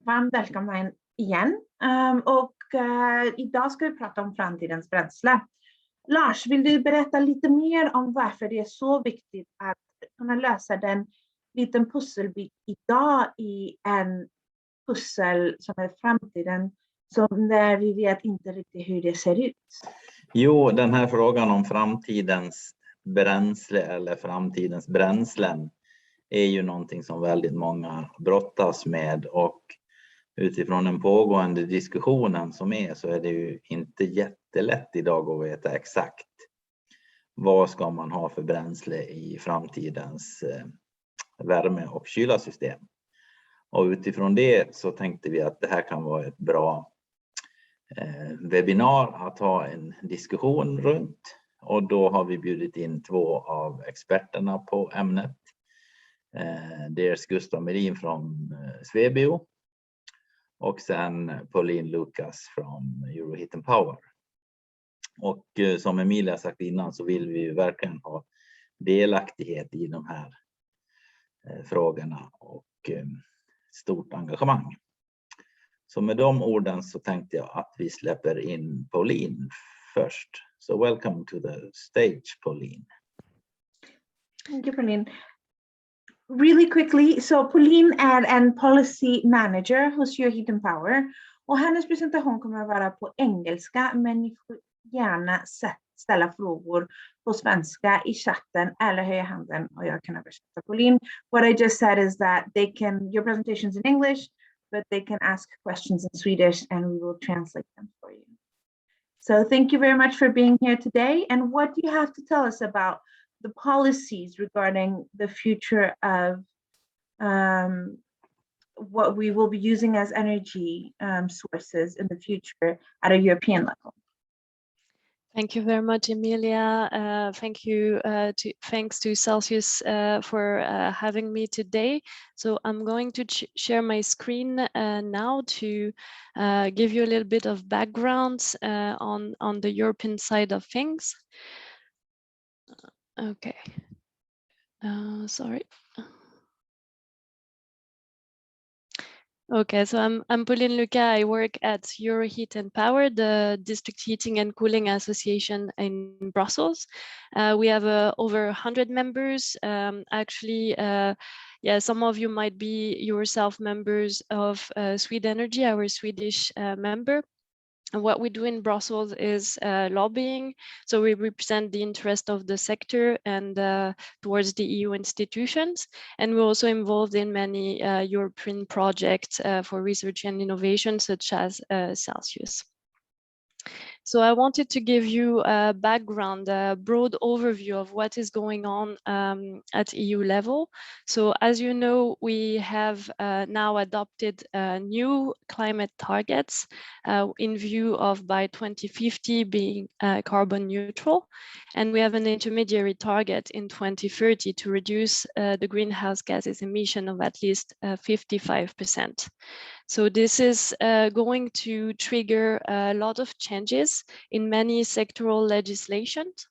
Varmt välkomna igen. Idag ska vi prata om framtidens bränsle. Lars, vill du berätta lite mer om varför det är så viktigt att kunna lösa den liten pusselbit idag i en pussel som är framtiden, som där vi vet inte riktigt hur det ser ut? Jo, den här frågan om framtidens bränsle eller framtidens bränslen är ju någonting som väldigt många brottas med, och utifrån den pågående diskussionen som är så är det ju inte jättelätt idag att veta exakt vad ska man ha för bränsle i framtidens värme- och kylasystem. Och utifrån det så tänkte vi att det här kan vara ett bra webbinar att ha en diskussion runt, och då har vi bjudit in två av experterna på ämnet. Dels Gustav Melin från Svebio och sen Pauline Lucas från Euroheat and Power. Och som Emilia sagt innan så vill vi ju verkligen ha delaktighet i de här frågorna och stort engagemang. Så med de orden så tänkte jag att vi släpper in Pauline först. So welcome to the stage, Pauline. Thank you, Pauline. Really quickly, so Pauline är en policy manager hos Euroheat and Power, och hennes presentation kommer att vara på engelska, men ni får gärna ställa frågor på svenska i chatten eller höja handen och jag kan översätta. Pauline, what I just said is that your presentation's in English, but they can ask questions in Swedish and we will translate them for you. So thank you very much for being here today. And what do you have to tell us about the policies regarding the future of what we will be using as energy sources in the future at a European level? Thank you very much, Emilia. Thanks to Celsius for having me today. So I'm going to share my screen now to give you a little bit of background on the European side of things. Okay. Sorry. Okay, so I'm Pauline Lucas. I work at Euroheat and Power, the district heating and cooling association in Brussels. We have over 100 members. Some of you might be yourself members of Swedenergy, our Swedish member. And what we do in Brussels is lobbying. So we represent the interest of the sector and towards the EU institutions. And we're also involved in many European projects for research and innovation, such as Celsius. So I wanted to give you a background, a broad overview of what is going on at EU level. So as you know, we have now adopted new climate targets in view of by 2050 being carbon neutral. And we have an intermediary target in 2030 to reduce the greenhouse gases emission of at least 55%. So this is going to trigger a lot of changes in many sectoral legislations.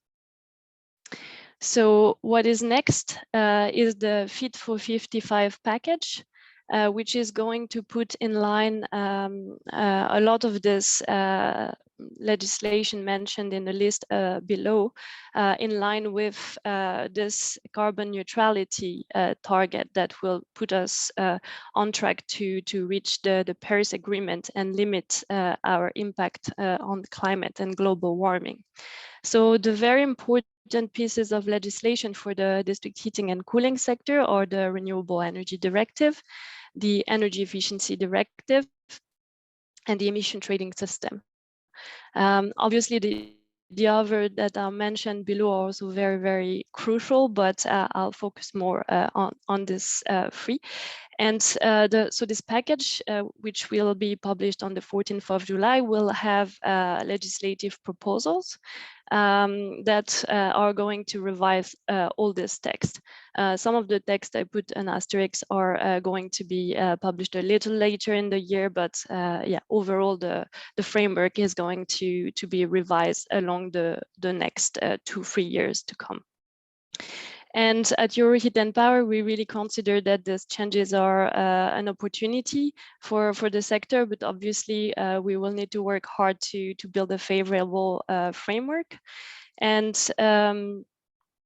So what is next is the Fit for 55 package, which is going to put in line a lot of this legislation mentioned in the list below, in line with this carbon neutrality target that will put us on track to reach the Paris Agreement and limit our impact on climate and global warming. So the very important pieces of legislation for the district heating and cooling sector are the Renewable Energy Directive, the Energy Efficiency Directive, and the Emission Trading System. Obviously, the other that are mentioned below are also very, very crucial, but I'll focus more on this three. And so this package, which will be published on the 14th of July, will have legislative proposals that are going to revise all this text. Some of the text I put an asterisk are going to be published a little later in the year, but overall the framework is going to be revised along the next 2-3 years to come. And at Euroheat and Power, we really consider that these changes are an opportunity for the sector, but obviously we will need to work hard to build a favorable framework. And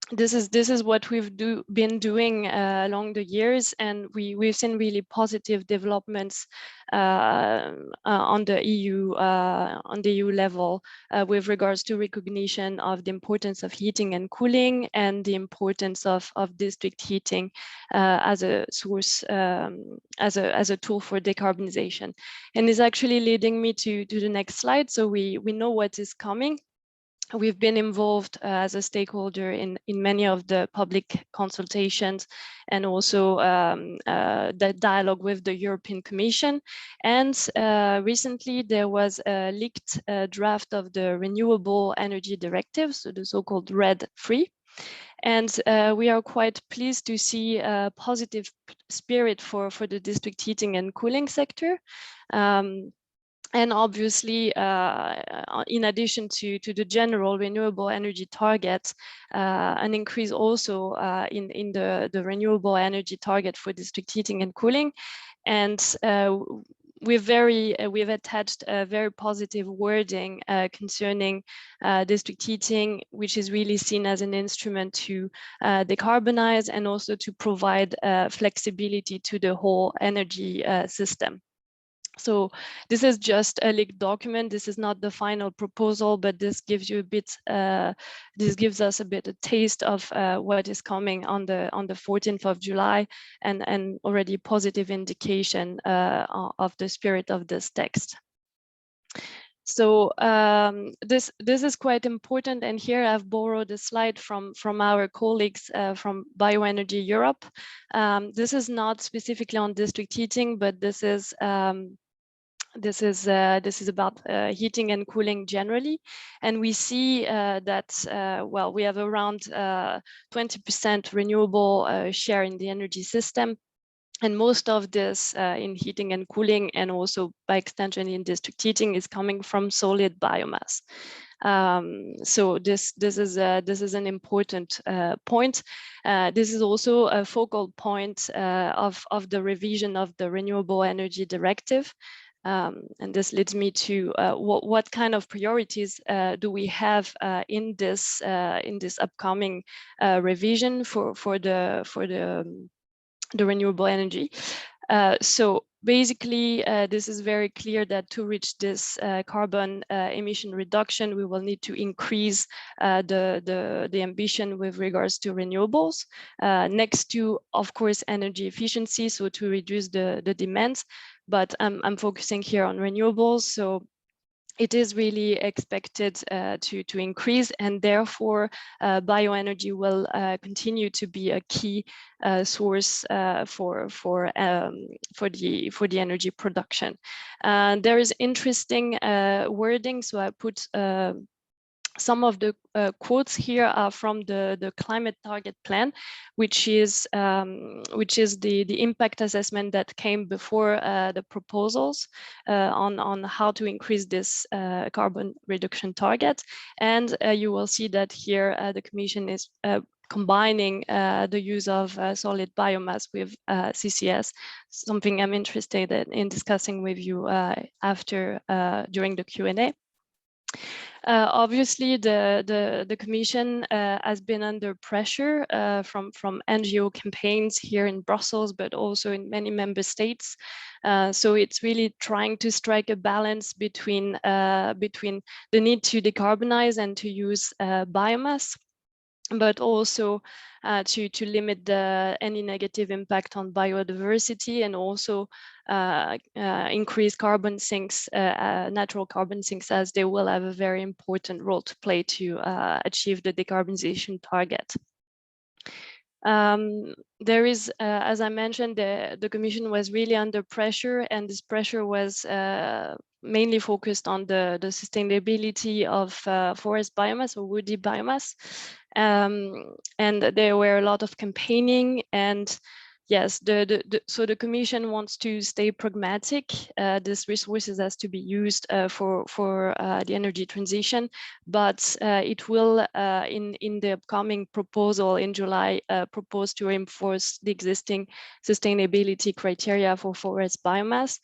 this is what we've been doing along the years, and we've seen really positive developments on the EU level with regards to recognition of the importance of heating and cooling, and the importance of district heating as a source, as a tool for decarbonization. And is actually leading me to the next slide. So we know what is coming. We've been involved as a stakeholder in many of the public consultations, and also the dialogue with the European Commission. And recently there was a leaked draft of the Renewable Energy Directive, so the so-called RED III. And we are quite pleased to see a positive spirit for the district heating and cooling sector. And obviously, in addition to the general renewable energy targets, an increase also in the renewable energy target for district heating and cooling. And we've attached a very positive wording concerning district heating, which is really seen as an instrument to decarbonize, and also to provide flexibility to the whole energy system. So this is just a leaked document. This is not the final proposal, but this gives you a bit. This gives us a bit of taste of what is coming on the 14th of July, and already positive indication of the spirit of this text. So this is quite important, and here I've borrowed a slide from our colleagues from Bioenergy Europe. This is not specifically on district heating, but this is about heating and cooling generally, and we see that well, we have around 20% renewable share in the energy system, and most of this in heating and cooling, and also by extension in district heating, is coming from solid biomass. So this is an important point. This is also a focal point of the revision of the Renewable Energy Directive. And this leads me to what kind of priorities do we have in this upcoming revision for the renewable energy. So basically, this is very clear that to reach this carbon emission reduction, we will need to increase the ambition with regards to renewables, next to, of course, energy efficiency, so to reduce the demands. But I'm focusing here on renewables. So it is really expected to increase, and therefore bioenergy will continue to be a key source for the energy production. There is interesting wording, so I put some of the quotes here are from the climate target plan, which is the impact assessment that came before the proposals on how to increase this carbon reduction target. And you will see that here the Commission is combining the use of solid biomass with CCS, something I'm interested in discussing with you after during the Q&A. Obviously, the Commission has been under pressure from NGO campaigns here in Brussels, but also in many member states. So it's really trying to strike a balance between the need to decarbonize and to use biomass, but also to limit any negative impact on biodiversity, and also increase carbon sinks, natural carbon sinks, as they will have a very important role to play to achieve the decarbonization target. There is, as I mentioned, the Commission was really under pressure, and this pressure was mainly focused on the sustainability of forest biomass or woody biomass. And there were a lot of campaigning, and yes, so the Commission wants to stay pragmatic. This resources has to be used for the energy transition, but it will, in the upcoming proposal in July, propose to reinforce the existing sustainability criteria for forest biomass,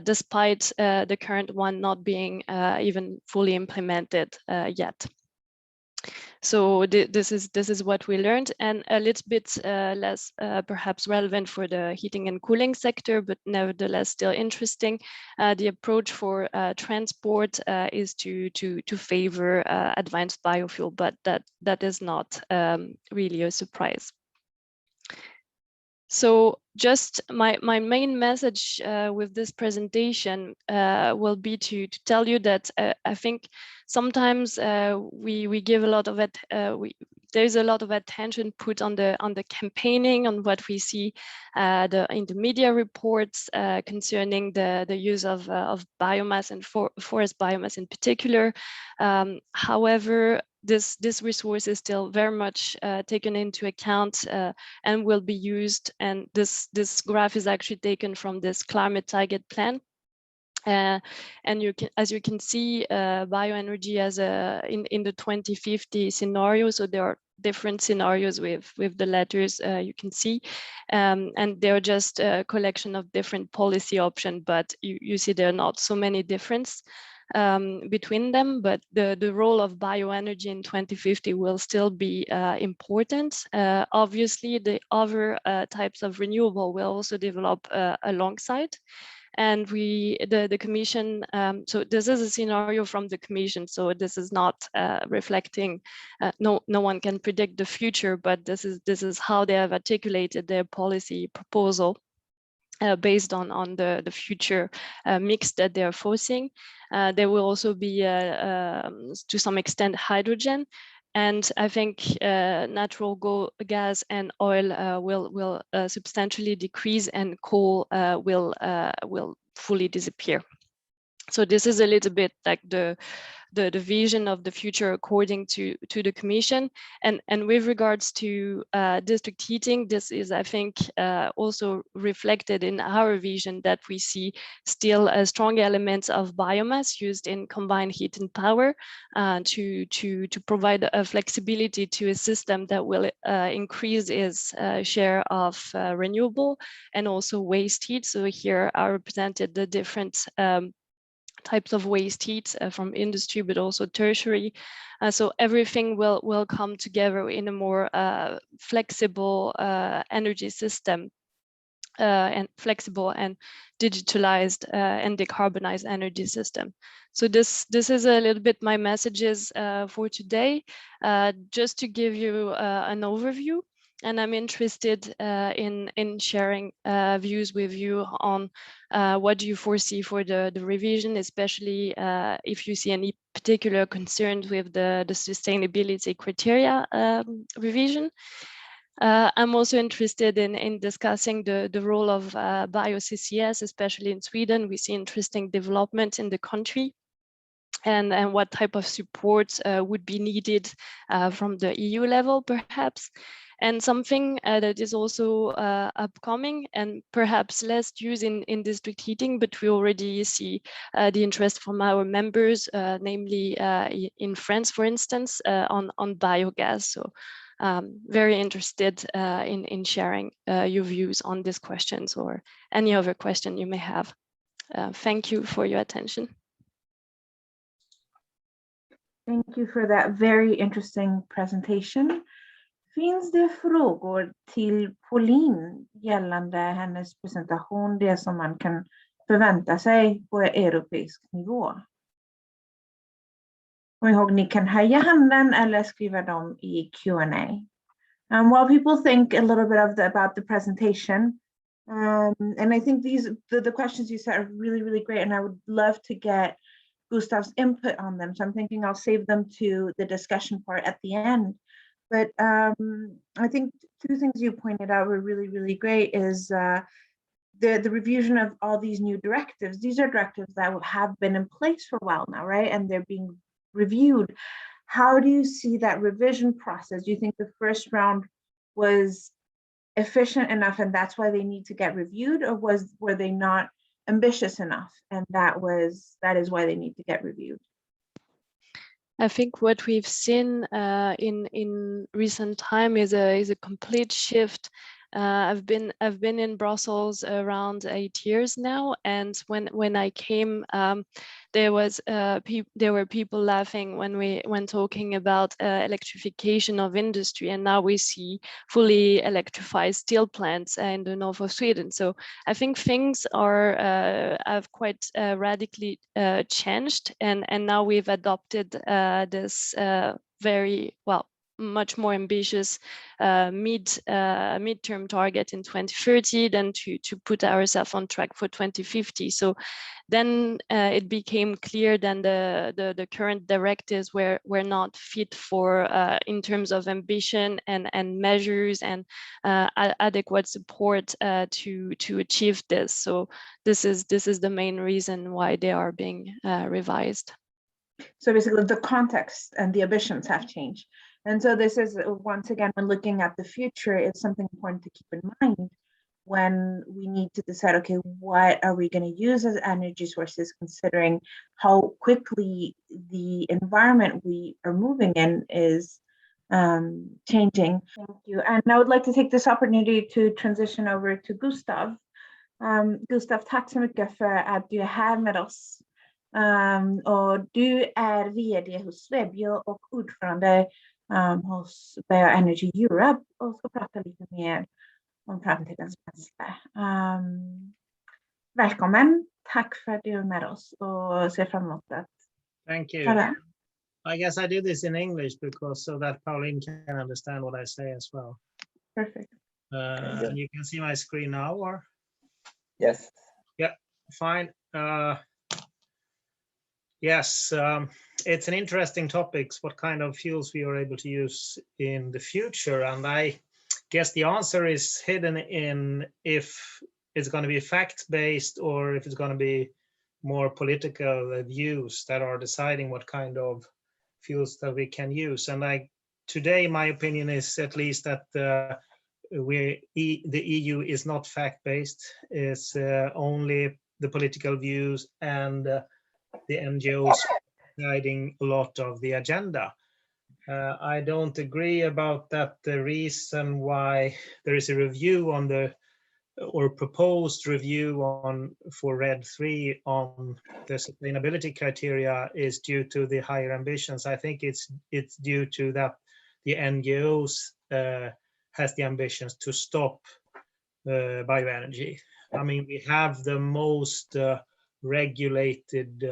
despite the current one not being even fully implemented yet. So this is what we learned, and a little bit less perhaps relevant for the heating and cooling sector, but nevertheless still interesting. The approach for transport is to favor advanced biofuel, but that is not really a surprise. So just my main message with this presentation will be to tell you that I think sometimes we give a lot of it. There's a lot of attention put on the campaigning, on what we see in the media reports concerning the use of biomass and forest biomass in particular. However, this resource is still very much taken into account and will be used. And this graph is actually taken from this climate target plan. And as you can see, bioenergy as in the 2050 scenario. So there are different scenarios with the letters you can see, and they're just a collection of different policy options. But you see there are not so many differences between them, but the role of bioenergy in 2050 will still be important. Obviously, the other types of renewable will also develop alongside. And the Commission, so this is a scenario from the Commission, so this is not reflecting, no one can predict the future, but this is how they have articulated their policy proposal. Based on the future mix that they're forcing. There will also be, to some extent, hydrogen. And I think natural gas and oil will substantially decrease, and coal will fully disappear. So this is a little bit like the vision of the future according to the Commission. And with regards to district heating, this is, I think, also reflected in our vision, that we see still strong elements of biomass used in combined heat and power to provide a flexibility to a system that will increase its share of renewable and also waste heat. So here are represented the different types of waste heat from industry, but also tertiary. So everything will come together in a more flexible energy system, and flexible and digitalized and decarbonized energy system. So this is a little bit my messages for today, just to give you an overview. And I'm interested in sharing views with you on what do you foresee for the revision, especially if you see any particular concerns with the sustainability criteria revision. I'm also interested in discussing the role of bio-CCS, especially in Sweden. We see interesting development in the country. And what type of support would be needed from the EU level, perhaps. And something that is also upcoming and perhaps less used in district heating, but we already see the interest from our members, namely in France, for instance, on biogas. So very interested in sharing your views on these questions or any other question you may have. Thank you for your attention. Thank you for that very interesting presentation. Finns det frågor till Pauline gällande hennes presentation, det som man kan förvänta sig på europeisk nivå? Kom ihåg, ni kan höja handen eller skriva dem i Q&A. While people think a little bit about the presentation, and I think the questions you said are really, really great, and I would love to get Gustav's input on them. So I'm thinking I'll save them to the discussion part at the end. But I think two things you pointed out were really, really great is the revision of all these new directives. These are directives that have been in place for a while now, right? And they're being reviewed. How do you see that revision process? Do you think the first round was efficient enough and that's why they need to get reviewed, or were they not ambitious enough and that is why they need to get reviewed? I think what we've seen in recent time is a complete shift. I've been in Brussels around 8 years now, and when I came, there were people laughing when talking about electrification of industry, and now we see fully electrified steel plants in the north of Sweden. So I think things have quite radically changed, and now we've adopted this very much more ambitious midterm target in 2030 than to put ourselves on track for 2050. So then it became clear that the current directives were not fit for in terms of ambition and measures and adequate support to achieve this. So this is the main reason why they are being revised. So basically the context and the ambitions have changed. And so this is, once again, when looking at the future, it's something important to keep in mind when we need to decide, okay, what are we going to use as energy sources, considering how quickly the environment we are moving in is changing. Thank you. And I would like to take this opportunity to transition over to Gustav. Gustav, tack så mycket för att du är här med oss. Och du är vd hos Svebio och ordförande hos Bioenergy Europe och ska prata lite mer om framtidens bränsle. Välkommen, tack för att du är med oss och ser fram emot att Thank you. Kära. I guess I do this in English because so that Pauline can understand what I say as well. Perfect. And you can see my screen now, or? Yes. Yeah, fine. Yes, it's an interesting topic, what kind of fuels we are able to use in the future. And I guess the answer is hidden in if it's going to be fact-based or if it's going to be more political views that are deciding what kind of fuels that we can use. And today, my opinion is at least that the EU is not fact-based. It's only the political views and the NGOs guiding a lot of the agenda. I don't agree about that. The reason why there is a review on or proposed review for RED 3 on the sustainability criteria is due to the higher ambitions. I think it's due to that the NGOs has the ambitions to stop bioenergy. I mean, we have the most regulated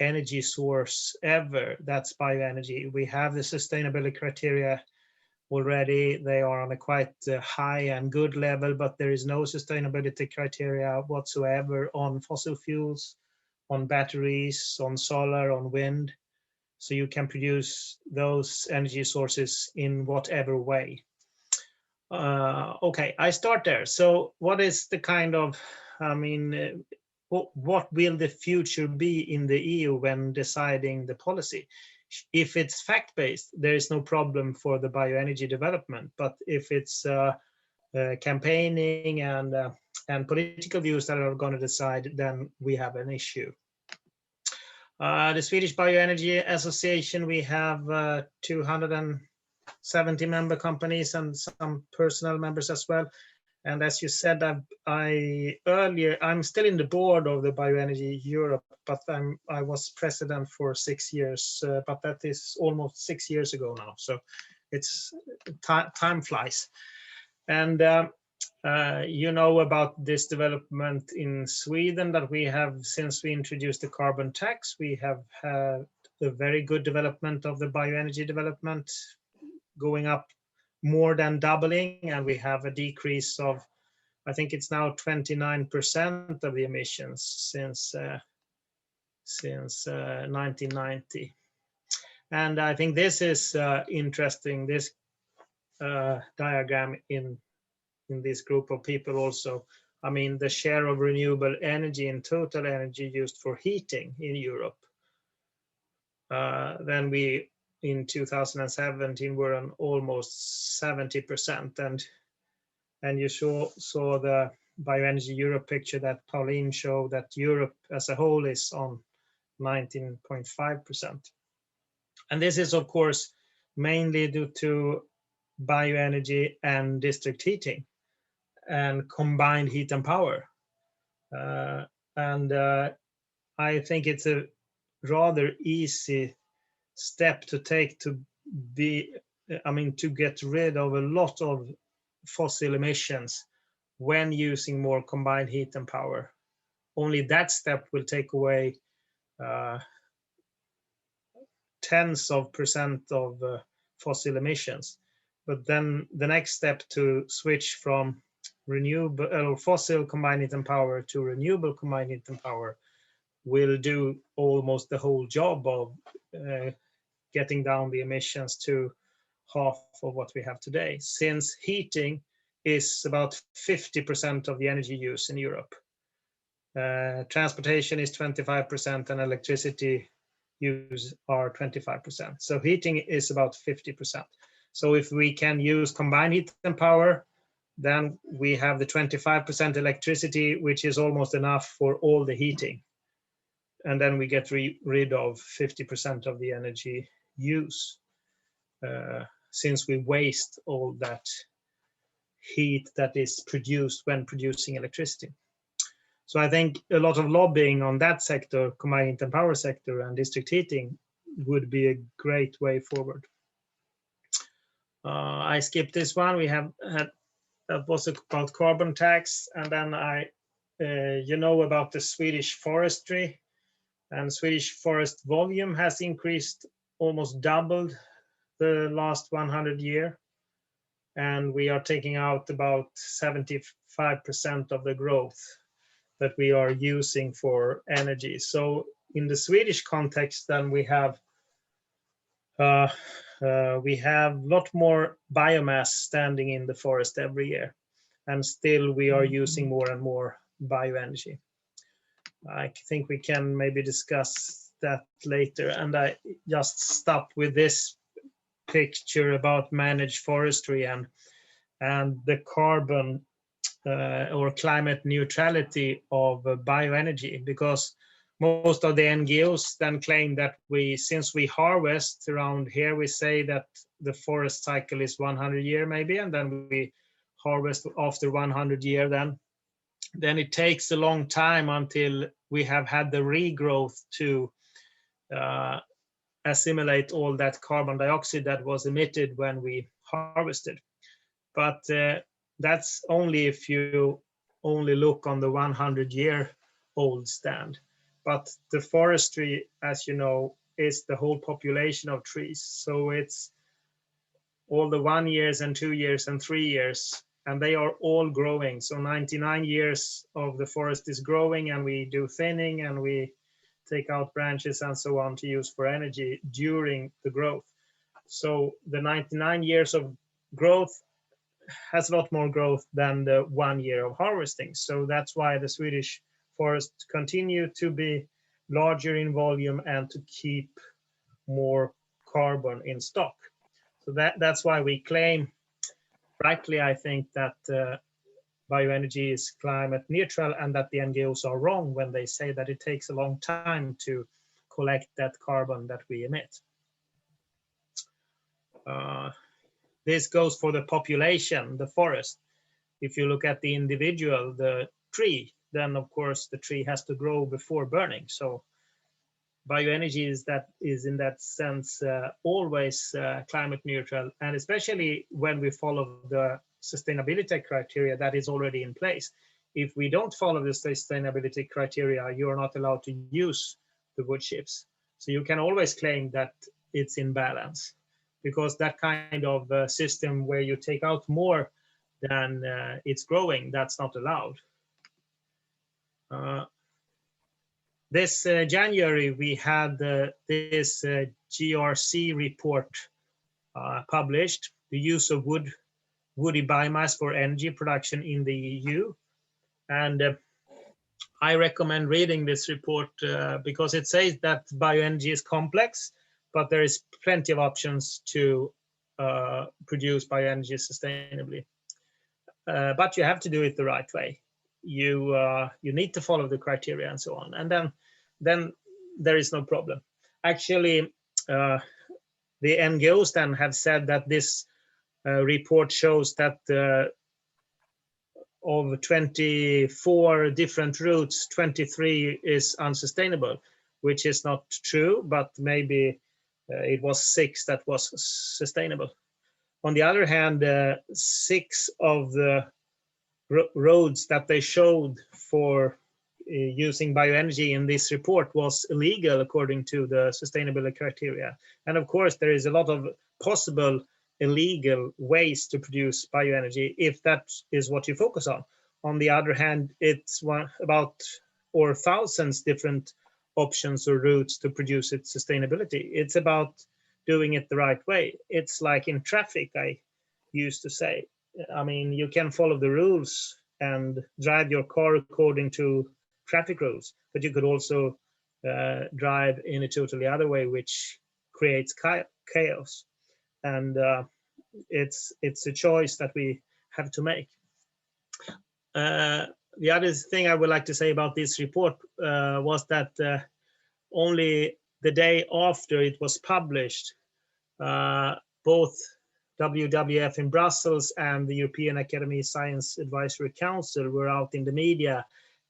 energy source ever. That's bioenergy. We have the sustainability criteria already. They are on a quite high and good level, but there is no sustainability criteria whatsoever on fossil fuels, on batteries, on solar, on wind. So you can produce those energy sources in whatever way. Okay, I start there. So what is the kind of, what will the future be in the EU when deciding the policy? If it's fact-based, there is no problem for the bioenergy development. But if it's campaigning and political views that are going to decide, then we have an issue. The Swedish Bioenergy Association, we have 270 member companies and some personal members as well. And as you said, I'm still in the board of the Bioenergy Europe, but I was president for 6 years, but that is almost 6 years ago now. So it's time flies. And you know about this development in Sweden that we have, since we introduced the carbon tax, we have had a very good development of the bioenergy development, going up more than doubling, and we have a decrease of, I think it's now 29% of the emissions since 1990. And I think this is interesting, this diagram in this group of people also. I mean, the share of renewable energy in total energy used for heating in Europe. Then we, in 2017, were on almost 70%. And you saw the Bioenergy Europe picture that Pauline showed, that Europe as a whole is on 19.5%. And this is, of course, mainly due to bioenergy and district heating and combined heat and power. I think it's a rather easy step to take to get rid of a lot of fossil emissions when using more combined heat and power. Only that step will take away tens of percent of fossil emissions. But then the next step to switch from renewable or fossil combined heat and power to renewable combined heat and power will do almost the whole job of getting down the emissions to half of what we have today, since heating is about 50% of the energy use in Europe. Transportation is 25% and electricity use are 25%. So heating is about 50%. So if we can use combined heat and power, then we have the 25% electricity, which is almost enough for all the heating. And then we get rid of 50% of the energy use, since we waste all that heat that is produced when producing electricity. So I think a lot of lobbying on that sector, combined heat and power sector and district heating, would be a great way forward. I skipped this one. We have had, that was about carbon tax, and then you know about the Swedish forestry, and Swedish forest volume has increased, almost doubled the last 100 years, and we are taking out about 75% of the growth that we are using for energy. So in the Swedish context, then we have a lot more biomass standing in the forest every year, and still we are using more and more bioenergy. I think we can maybe discuss that later. And I just stop with this picture about managed forestry and the carbon or climate neutrality of bioenergy, because most of the NGOs then claim that since we harvest around here, we say that the forest cycle is 100 years maybe, and then we harvest after 100 years, then it takes a long time until we have had the regrowth to assimilate all that carbon dioxide that was emitted when we harvested. But that's only if you only look on the 100-year-old stand. But the forestry, as you know, is the whole population of trees. So it's all the 1 years and 2 years and 3 years, and they are all growing. So 99 years of the forest is growing, and we do thinning and we take out branches and so on to use for energy during the growth. So the 99 years of growth has a lot more growth than the 1 year of harvesting. So that's why the Swedish forests continue to be larger in volume and to keep more carbon in stock. So that's why we claim, rightly, I think, that bioenergy is climate neutral, and that the NGOs are wrong when they say that it takes a long time to collect that carbon that we emit. This goes for the population, the forest. If you look at the individual, the tree, then of course the tree has to grow before burning. So bioenergy is in that sense always climate neutral, and especially when we follow the sustainability criteria that is already in place. If we don't follow the sustainability criteria, you are not allowed to use the wood chips. So you can always claim that it's in balance, because that kind of system where you take out more than it's growing, that's not allowed. This January, we had this GRC report published, the use of woody biomass for energy production in the EU. And I recommend reading this report because it says that bioenergy is complex, but there is plenty of options to produce bioenergy sustainably. but you have to do it the right way. You need to follow the criteria and so on, and then there is no problem. Actually, the NGOs then have said that this report shows that of 24 different routes, 23 is unsustainable, which is not true, but maybe it was 6 that was sustainable. On the other hand, 6 of the roads that they showed for using bioenergy in this report was illegal according to the sustainability criteria. And of course, there is a lot of possible illegal ways to produce bioenergy if that is what you focus on. On the other hand, it's thousands different options or routes to produce its sustainability. It's about doing it the right way. It's like in traffic, I used to say. I mean, you can follow the rules and drive your car according to traffic rules, but you could also drive in a totally other way, which creates chaos. And it's a choice that we have to make. The other thing I would like to say about this report was that only the day after it was published, both WWF in Brussels and the European Academy Science Advisory Council were out in the media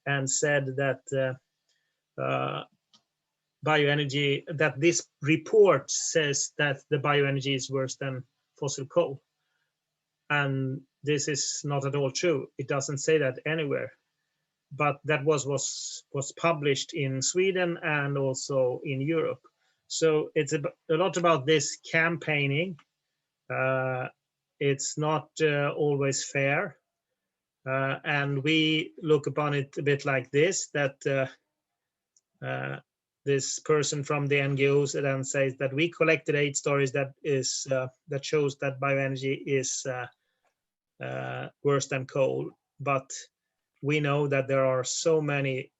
and said that bioenergy, that this report says that the bioenergy is worse than fossil coal. And this is not at all true. It doesn't say that anywhere. But that was published in Sweden and also in Europe. So it's a lot about this campaigning. It's not always fair. And we look upon it a bit like this, that this person from the NGOs then says that we collected 8 stories that shows that bioenergy is worse than coal. But we know that there are so many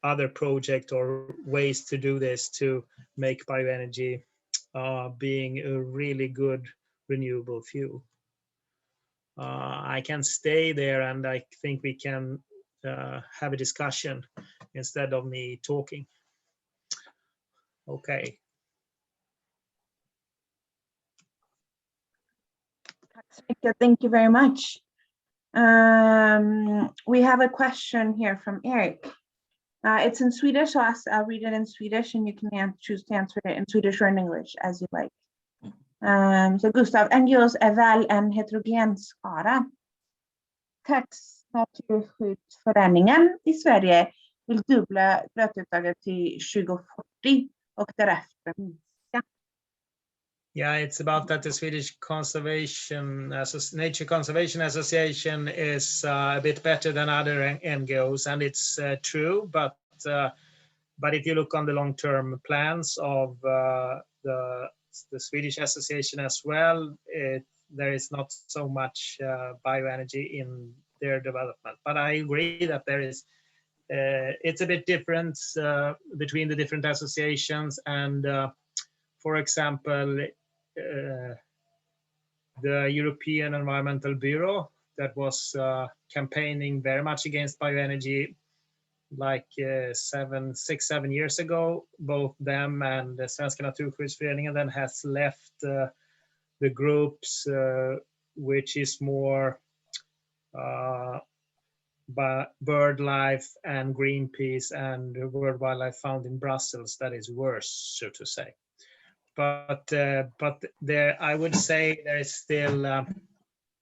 other projects or ways to do this to make bioenergy being a really good renewable fuel. I can stay there and I think we can have a discussion instead of me talking. Okay. Thank you very much. We have a question here from Eric. It's in Swedish, so I'll read it in Swedish and you can choose to answer it in Swedish or in English as you like. So Gustav, NGOs är väl en heterogen skara. Naturskyddsföreningen i Sverige vill dubbla blötuttaget till 2040 och därefter minska. Yeah, it's about that the Swedish Nature Conservation Association is a bit better than other NGOs, and it's true. But if you look on the long-term plans of the Swedish association as well, there is not so much bioenergy in their development. But I agree that there is. It's a bit different between the different associations, and for example. The European Environmental Bureau that was campaigning very much against bioenergy like 6-7 years ago, both them and the Svenska Naturskyddsföreningen then has left the groups which is more bird life and Greenpeace and World Wildlife Fund in Brussels, that is worse, so to say. But there, I would say there is still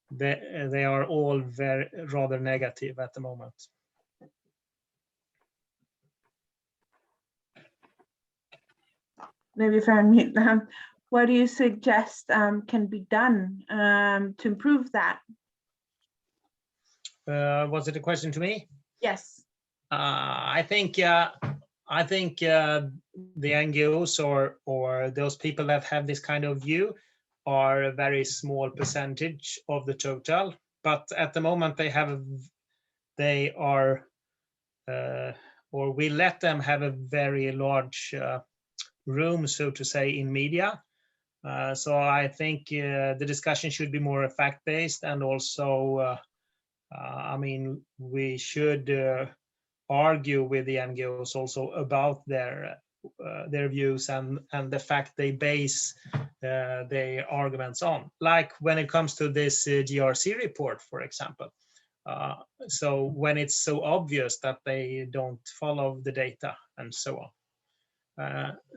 they are all rather negative at the moment. Maybe what do you suggest can be done to improve that? Was it a question to me? Yes. I think the NGOs or those people that have this kind of view are a very small percentage of the total, but at the moment we let them have a very large room, so to say, in media. So I think the discussion should be more fact-based, and also, I mean, we should argue with the NGOs also about their views and the fact they base their arguments on. Like when it comes to this GRC report, for example. So when it's so obvious that they don't follow the data and so on.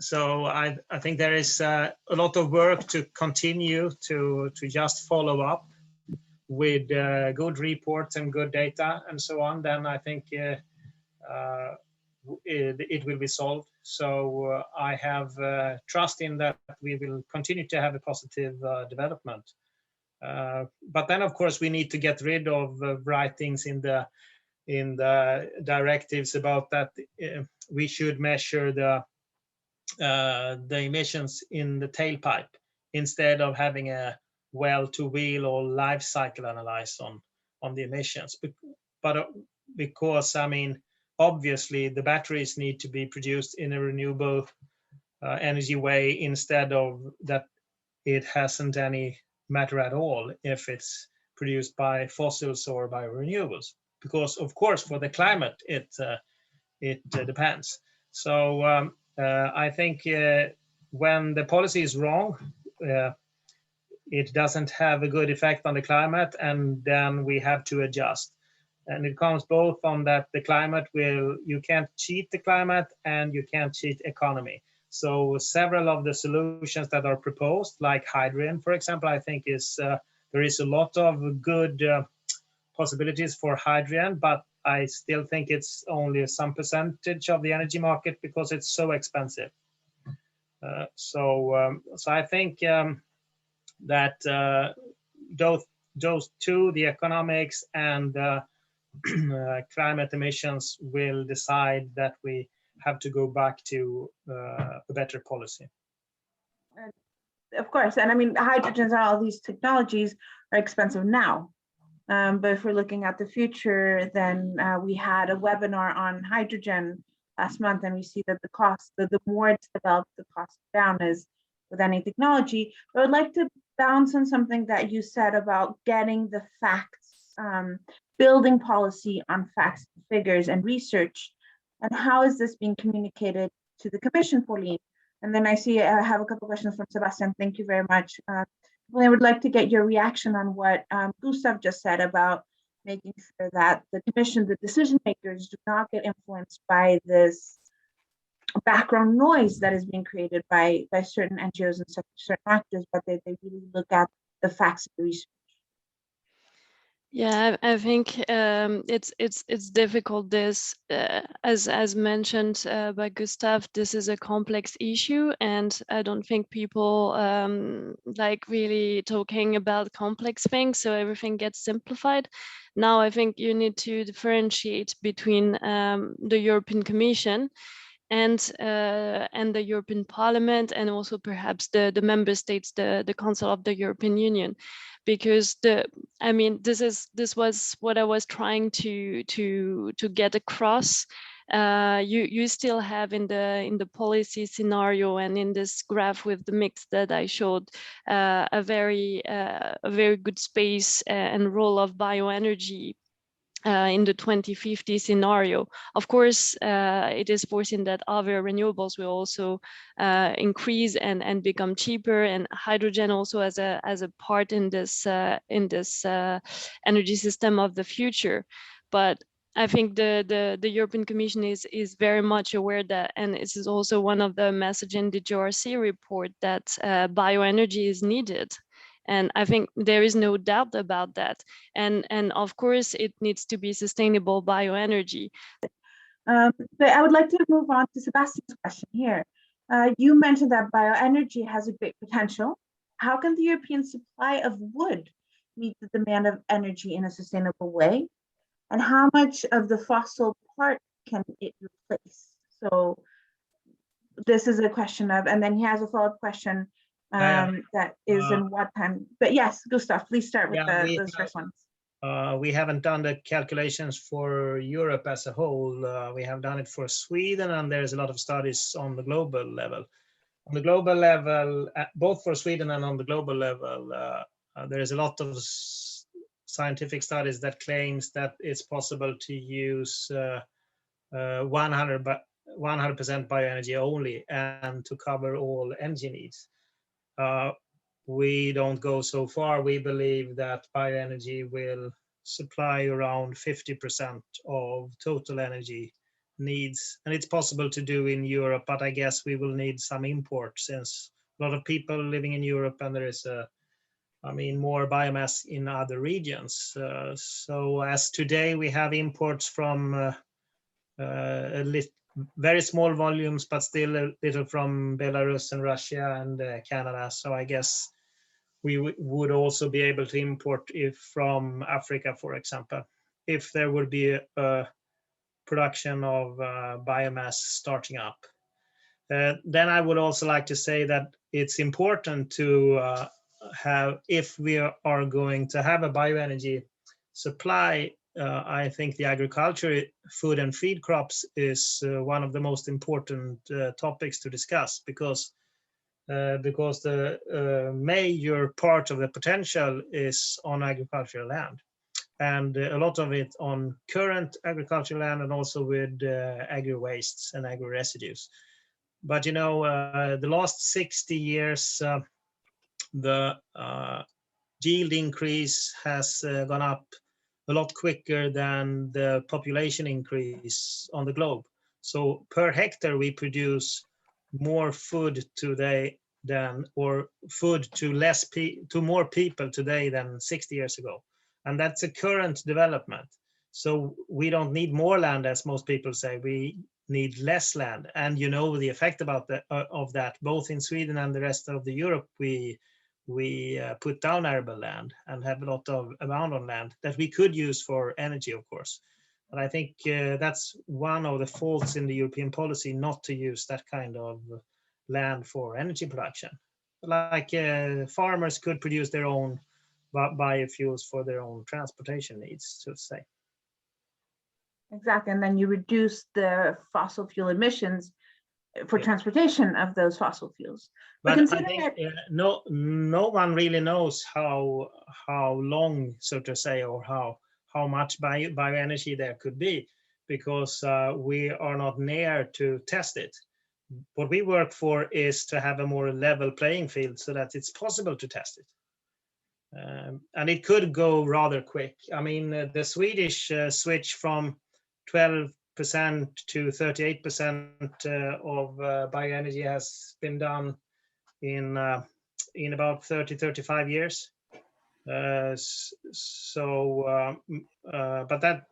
So I think there is a lot of work to continue to just follow up with good reports and good data and so on. Then I think it will be solved. So I have trust in that we will continue to have a positive development. But then, of course, we need to get rid of writings in the directives about that we should measure the emissions in the tailpipe instead of having a well-to-wheel or life cycle analysis on the emissions. But because, I mean, obviously the batteries need to be produced in a renewable energy way instead of that it hasn't any matter at all if it's produced by fossils or by renewables. Because, of course, for the climate, it depends. So I think when the policy is wrong, it doesn't have a good effect on the climate, and then we have to adjust. And it comes both on that the climate you can't cheat the climate and you can't cheat economy. So several of the solutions that are proposed, like hydrogen, for example, I think there is a lot of good possibilities for hydrogen, but I still think it's only some percentage of the energy market because it's so expensive. So I think that those two, the economics and climate emissions, will decide that we have to go back to a better policy. Of course, and I mean, hydrogens and all these technologies are expensive now. But if we're looking at the future, then we had a webinar on hydrogen last month, and we see that the cost, the more it's developed, the cost down is with any technology. But I would like to bounce on something that you said about getting the facts, building policy on facts, figures, and research. And how is this being communicated to the Commission, Pauline? And then I see I have a couple of questions from Sebastian. Thank you very much. I would like to get your reaction on what Gustav just said about making sure that the Commission, the decision makers, do not get influenced by this background noise that is being created by certain NGOs and certain actors, but they really look at the facts of the research. Yeah, I think it's difficult. This, as mentioned by Gustav, this is a complex issue, and I don't think people like really talking about complex things, so everything gets simplified. Now, I think you need to differentiate between the European Commission and the European Parliament, and also perhaps the member states, the Council of the European Union, because this was what I was trying to get across. You still have in the policy scenario and in this graph with the mix that I showed a very good space and role of bioenergy in the 2050 scenario. Of course, it is foreseen that other renewables will also increase and become cheaper, and hydrogen also as a part in this energy system of the future. But I think the European Commission is very much aware that, and this is also one of the messages in the GRC report, that bioenergy is needed. And I think there is no doubt about that. And of course, it needs to be sustainable bioenergy. But I would like to move on to Sebastian's question here. You mentioned that bioenergy has a great potential. How can the European supply of wood meet the demand of energy in a sustainable way? And how much of the fossil part can it replace? So this is a question of, and then he has a follow-up question. That is in what time? But yes, Gustav, please start with those first ones. We haven't done the calculations for Europe as a whole. We have done it for Sweden, and there's a lot of studies on the global level. on the global level, both for Sweden and on the global level, there is a lot of scientific studies that claims that it's possible to use 100% bioenergy only and to cover all energy needs. We don't go so far. We believe that bioenergy will supply around 50% of total energy needs, and it's possible to do in Europe, but I guess we will need some import since a lot of people living in Europe, and there is more biomass in other regions. So as today we have imports from very small volumes, but still a little from Belarus and Russia and Canada. So I guess we would also be able to import it from Africa, for example, if there would be a production of biomass starting up. Then I would also like to say that it's important to have, if we are going to have a bioenergy supply, I think the agriculture, food and feed crops is one of the most important topics to discuss, because the major part of the potential is on agricultural land, and a lot of it on current agricultural land, and also with agri-wastes and agri-residues. But the last 60 years, the yield increase has gone up a lot quicker than the population increase on the globe. So per hectare, we produce more food today or food to more people today than 60 years ago. And that's a current development. So we don't need more land, as most people say. We need less land. And the effect of that, both in Sweden and the rest of the Europe, we put down arable land and have a lot of abandoned land that we could use for energy, of course. But I think that's one of the faults in the European policy, not to use that kind of land for energy production. Like farmers could produce their own biofuels for their own transportation needs, so to say. Exactly, and then you reduce the fossil fuel emissions for transportation of those fossil fuels. But I think no one really knows how long, so to say, or how much bioenergy there could be, because we are not near to test it. What we work for is to have a more level playing field so that it's possible to test it. And it could go rather quick. I mean, the Swedish switch from 12% to 38% of bioenergy has been done in about 30-35 years. But that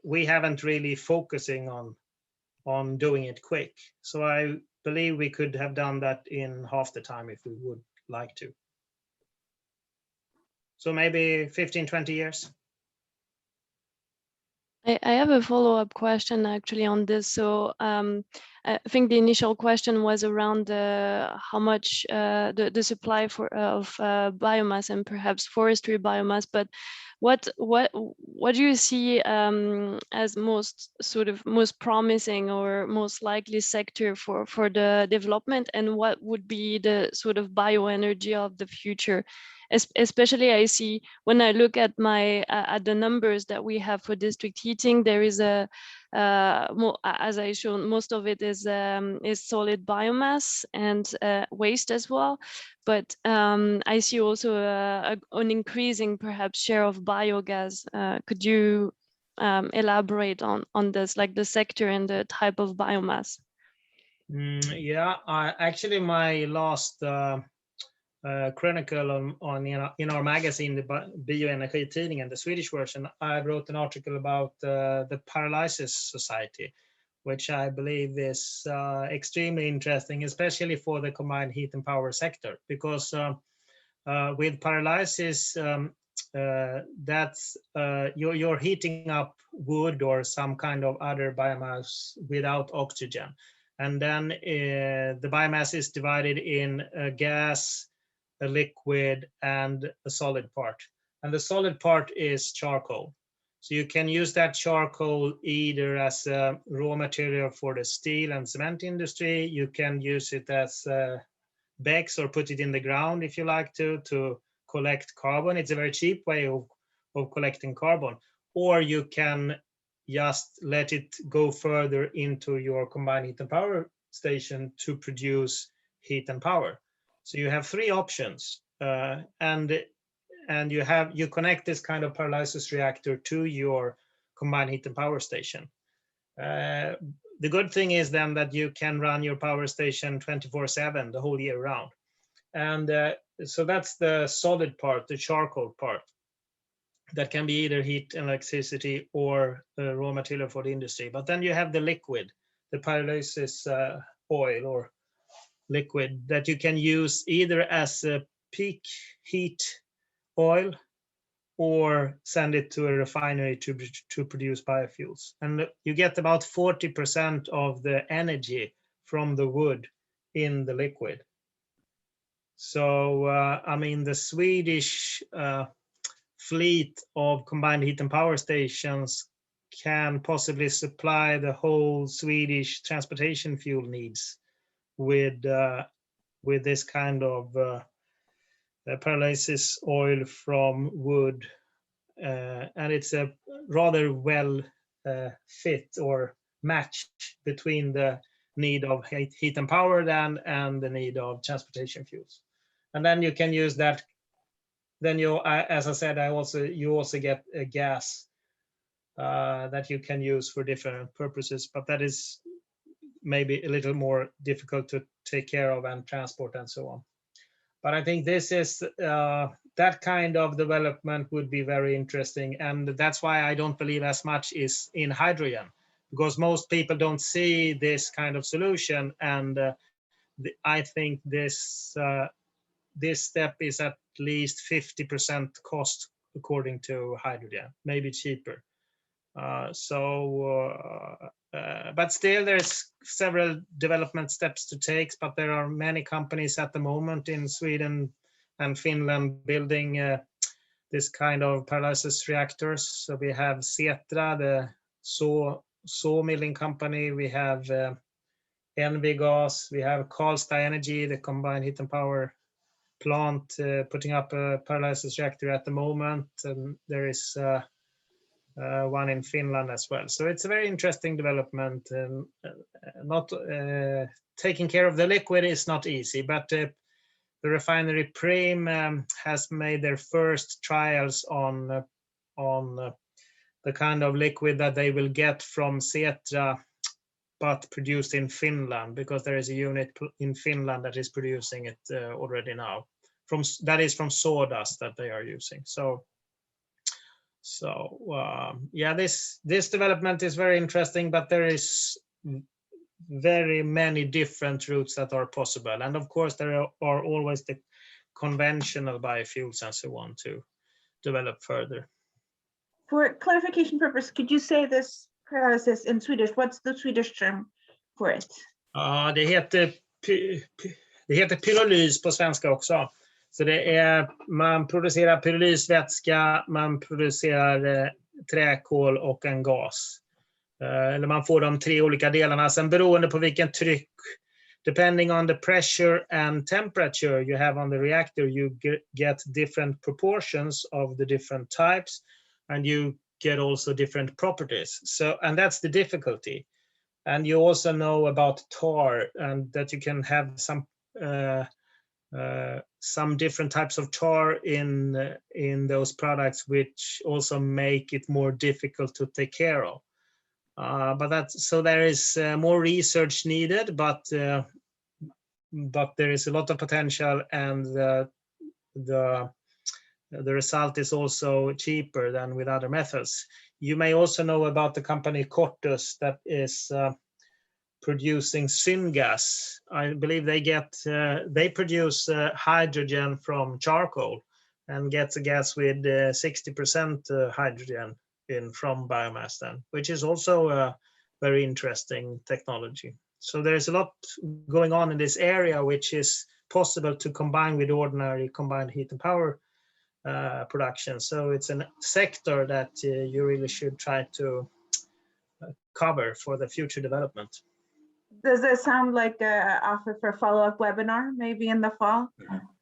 we haven't really focusing on doing it quick. So I believe we could have done that in half the time if we would like to. So maybe 15-20 years. I have a follow-up question actually on this. So I think the initial question was around how much the supply of biomass and perhaps forestry biomass, but what do you see as most promising or most likely sector for the development, and what would be the sort of bioenergy of the future? Especially I see when I look at at the numbers that we have for district heating, there is as I shown, most of it is solid biomass and waste as well. But I see also an increasing perhaps share of biogas. Could you elaborate on this, like the sector and the type of biomass? Yeah, actually my last chronicle in our magazine, the Bioenergy and the Swedish version, I wrote an article about the Paralysis Society, which I believe is extremely interesting, especially for the combined heat and power sector, because with pyrolysis, that's you're heating up wood or some kind of other biomass without oxygen, and then the biomass is divided in a gas, a liquid, and a solid part. And the solid part is charcoal. So you can use that charcoal either as a raw material for the steel and cement industry. You can use it as bags or put it in the ground if you like to collect carbon. It's a very cheap way of collecting carbon. Or you can just let it go further into your combined heat and power station to produce heat and power. So you have three options, and you connect this kind of pyrolysis reactor to your combined heat and power station. The good thing is then that you can run your power station 24/7 the whole year round. And so that's the solid part, the charcoal part. That can be either heat and electricity or raw material for the industry. But then you have the liquid, the pyrolysis oil or liquid that you can use either as a peak heat oil or send it to a refinery to produce biofuels. And you get about 40% of the energy from the wood in the liquid. So, I mean, the Swedish fleet of combined heat and power stations can possibly supply the whole Swedish transportation fuel needs with this kind of pyrolysis oil from wood, and it's a rather well fit or match between the need of heat and power then and the need of transportation fuels. And then you can use that. Then you, as I said, you also get a gas that you can use for different purposes, but that is maybe a little more difficult to take care of and transport and so on. But I think this is that kind of development would be very interesting, and that's why I don't believe as much is in hydrogen, because most people don't see this kind of solution, and I think this step is at least 50% cost according to hydrogen, maybe cheaper. But still there's several development steps to take, but there are many companies at the moment in Sweden and Finland building this kind of pyrolysis reactors. So we have Setra, the sawmilling company, we have Envigas, we have Karlstad Energy, the combined heat and power plant, putting up a pyrolysis reactor at the moment, and there is one in Finland as well. So it's a very interesting development. Not taking care of the liquid is not easy, but the refinery Prim has made their first trials on the kind of liquid that they will get from Setra, but produced in Finland, because there is a unit in Finland that is producing it already now. That is from sawdust that they are using. So yeah, this development is very interesting, but there is very many different routes that are possible. And of course, there are always the conventional biofuels and so on to develop further. For clarification purpose, could you say this pyrolysis in Swedish? What's the Swedish term for it? Det heter pyrolys på svenska också. Så det är, man producerar pyrolysvätska, man producerar träkol och en gas. Eller man får de tre olika delarna. Sen beroende på vilken tryck, depending on the pressure and temperature you have on the reactor, you get different proportions of the different types, and you get also different properties. So, and that's the difficulty. And you also know about tar, and that you can have some different types of tar in those products, which also make it more difficult to take care of. So there is more research needed, but there is a lot of potential, and the result is also cheaper than with other methods. You may also know about the company Cortus that is producing syngas. I believe they produce hydrogen from charcoal and get a gas with 60% hydrogen from biomass then, which is also a very interesting technology. So there's a lot going on in this area, which is possible to combine with ordinary combined heat and power production. So it's a sector that you really should try to cover for the future development. Does it sound like an offer for a follow-up webinar, maybe in the fall?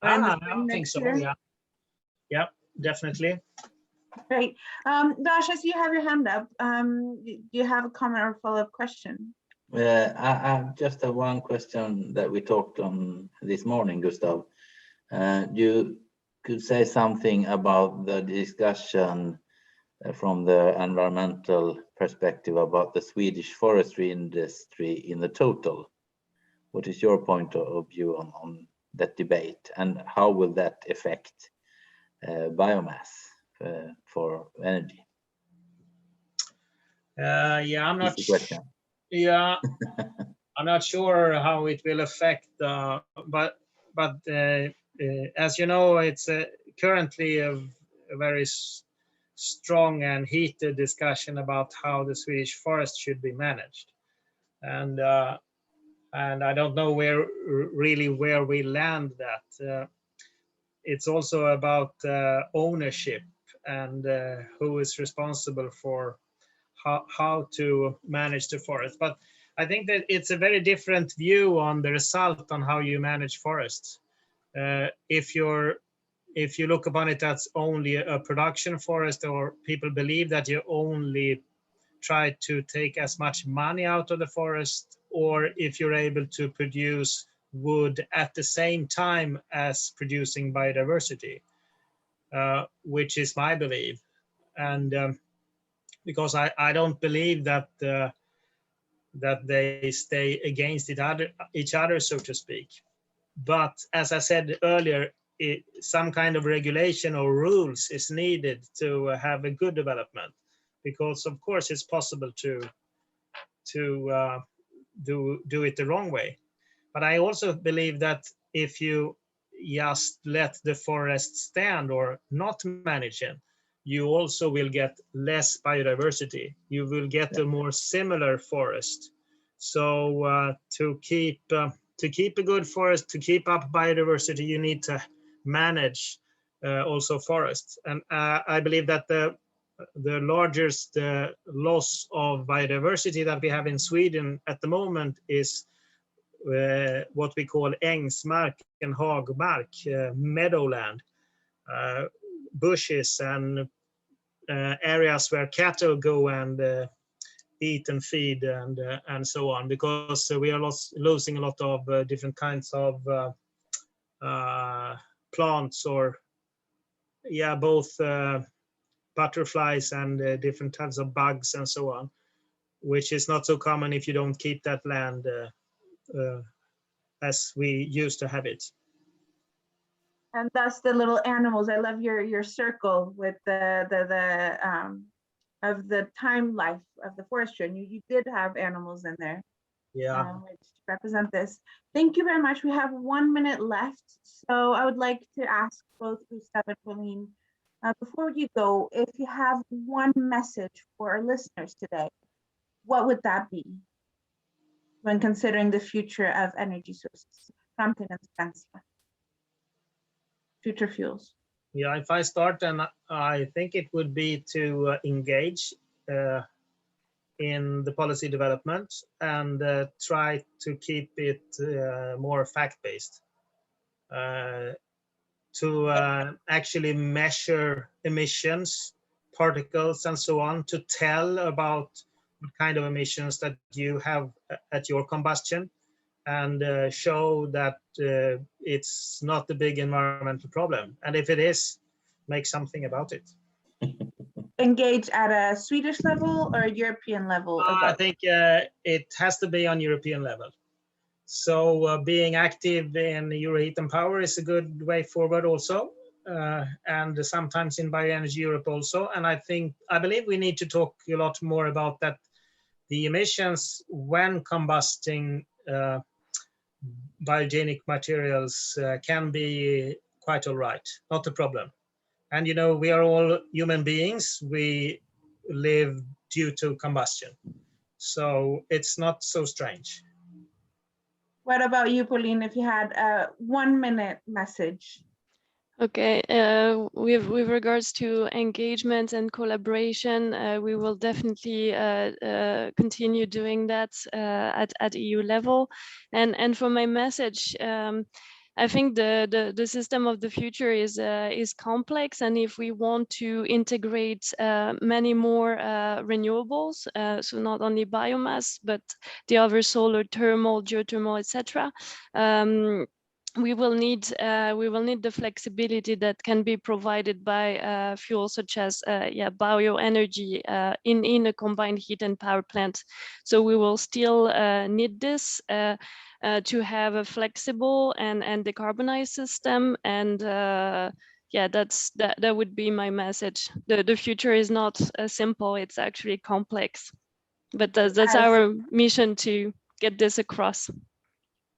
Or in the I spring think next so. year? Yeah, definitely. Great. Dash, I see you have your hand up. Do you have a comment or follow-up question? I just have one question that we talked on this morning, Gustav. You could say something about the discussion from the environmental perspective about the Swedish forestry industry in the total. What is your point of view on that debate, and how will that affect biomass for energy? Yeah, I'm not. Easy question. Yeah, I'm not sure how it will affect, but as you know, it's currently a very strong and heated discussion about how the Swedish forest should be managed, and I don't know where we land that. It's also about ownership and who is responsible for how to manage the forest. But I think that it's a very different view on the result on how you manage forests. If you look upon it as only a production forest, or people believe that you only try to take as much money out of the forest, or if you're able to produce wood at the same time as producing biodiversity, which is my belief. And because I don't believe that that they stay against each other, so to speak. But as I said earlier, some kind of regulation or rules is needed to have a good development, because of course it's possible to do it the wrong way. But I also believe that if you just let the forest stand or not manage it, you also will get less biodiversity. You will get a more similar forest. So to keep a good forest, to keep up biodiversity, you need to manage also forests. And I believe that the largest loss of biodiversity that we have in Sweden at the moment is what we call ängsmark and hagmark, meadowland, bushes and areas where cattle go and eat and feed and so on, because we are losing a lot of different kinds of plants, or both butterflies and different types of bugs and so on, which is not so common if you don't keep that land as we used to have it. And thus the little animals. I love your circle with the of the time life of the forestry. And you did have animals in there, which represent this. Thank you very much. We have 1 minute left, so I would like to ask both Gustav and Pauline, before you go, if you have one message for our listeners today, what would that be when considering the future of energy sources? Framtidens, bränsle. Future fuels. Yeah, if I start, then I think it would be to engage in the policy development and try to keep it more fact-based, to actually measure emissions, particles, and so on, to tell about what kind of emissions that you have at your combustion, and show that it's not a big environmental problem. And if it is, make something about it. Engage at a Swedish level or a European level? I think it has to be on European level. So being active in Euroheat and Power is a good way forward also. And sometimes in Bioenergy Europe also. And I believe we need to talk a lot more about that. The emissions when combusting biogenic materials can be quite all right, not a problem. And we are all human beings. We live due to combustion. So it's not so strange. What about you, Pauline, if you had a 1 minute message? Okay, with regards to engagement and collaboration, we will definitely continue doing that at EU level. And for my message, I think the system of the future is complex, and if we want to integrate many more renewables, so not only biomass but the other solar, thermal, geothermal, etc. We will need the flexibility that can be provided by fuels such as bioenergy in a combined heat and power plant. So we will still need this to have a flexible and decarbonized system. And that would be my message. The future is not simple; it's actually complex. But that's our mission to get this across.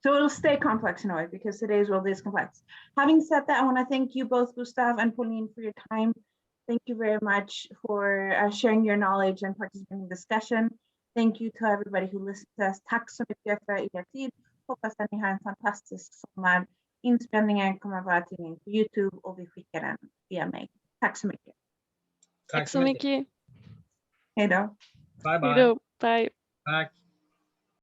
So it'll stay complex in a way because today's world is complex. Having said that, I want to thank you both, Gustav and Pauline, for your time. Thank you very much for sharing your knowledge and participating in the discussion. Thank you to everybody who listened to us. Tack så mycket för er tid. Hoppas att ni har en fantastisk sommar. Inspelningen kommer att vara tillgänglig på YouTube och vi skickar den via mail. Tack så mycket. Tack så mycket. Hej då. Bye bye. Hej då. Bye. Tack.